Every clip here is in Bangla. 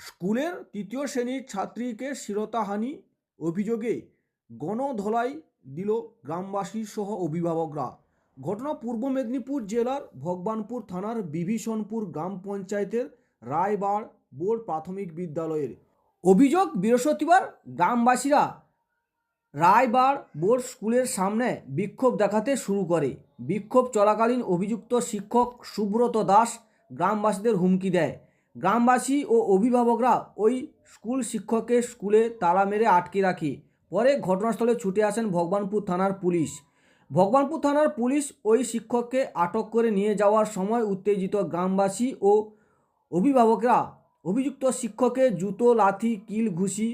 স্কুলের তৃতীয় শ্রেণীর ছাত্রীকে শ্লীলতাহানি অভিযোগে গণধোলাই দিল গ্রামবাসী সহ অভিভাবকরা। ঘটনা পূর্ব মেদিনীপুর জেলার ভগবানপুর থানার বিভীষণপুর গ্রাম পঞ্চায়েতের রায়বাড় বোর্ড প্রাথমিক বিদ্যালয়ের। অভিযোগ, বৃহস্পতিবার গ্রামবাসীরা রায়বাড় বোর্ড স্কুলের সামনে বিক্ষোভ দেখাতে শুরু করে। বিক্ষোভ চলাকালীন অভিযুক্ত শিক্ষক সুব্রত দাস গ্রামবাসীদের হুমকি দেয়। গ্রামবাসী ও অভিভাবকরা ওই স্কুল শিক্ষককে স্কুলে তালা মেরে আটকে রাখে। পরে ঘটনাস্থলে ছুটে আসেন ভগবানপুর থানার পুলিশ। ভগবানপুর থানার পুলিশ ওই শিক্ষককে আটক করে নিয়ে যাওয়ার সময় উত্তেজিত গ্রামবাসী ও অভিভাবকরা অভিযুক্ত শিক্ষককে জুতো, লাথি, কিল, ঘুষি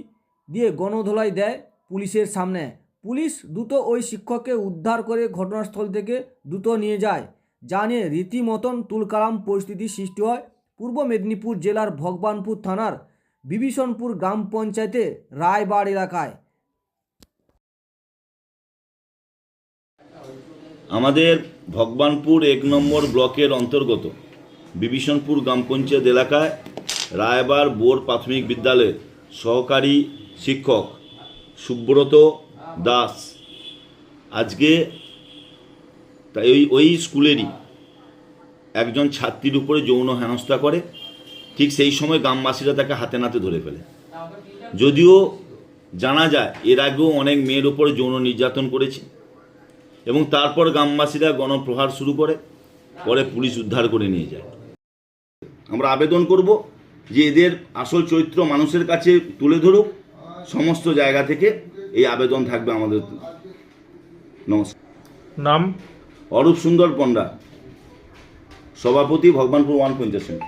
দিয়ে গণধোলাই দেয় পুলিশের সামনে। পুলিশ দ্রুত ওই শিক্ষককে উদ্ধার করে ঘটনাস্থল থেকে দ্রুত নিয়ে যায়, যা নিয়ে রীতিমতন তুলকালাম পরিস্থিতি সৃষ্টি হয় পূর্ব মেদিনীপুর জেলার ভগবানপুর থানার বিভীষণপুর গ্রাম পঞ্চায়েতে রায়বাড় এলাকায়। আমাদের ভগবানপুর ১ নম্বর ব্লকের অন্তর্গত বিভীষণপুর গ্রাম পঞ্চায়েত এলাকায় রায়বাড় বোর্ড প্রাথমিক বিদ্যালয়ের সহকারী শিক্ষক সুব্রত দাস আজকে ওই স্কুলেরই একজন ছাত্রীর উপরে যৌন হেনস্থা করে। ঠিক সেই সময় গ্রামবাসীরা তাকে হাতে নাতে ধরে ফেলে। যদিও জানা যায় এর আগেও অনেক মেয়ের উপরে যৌন নির্যাতন করেছে এবং তারপর গ্রামবাসীরা গণপ্রহার শুরু করে, পরে পুলিশ উদ্ধার করে নিয়ে যায়। আমরা আবেদন করব যে এদের আসল চরিত্র মানুষের কাছে তুলে ধরুক। সমস্ত জায়গা থেকে এই আবেদন থাকবে আমাদের। নমস্কার। নাম? অরূপ সুন্দর পণ্ডা, সভাপতি, ভগবানপুর 1 পঞ্চায়েত।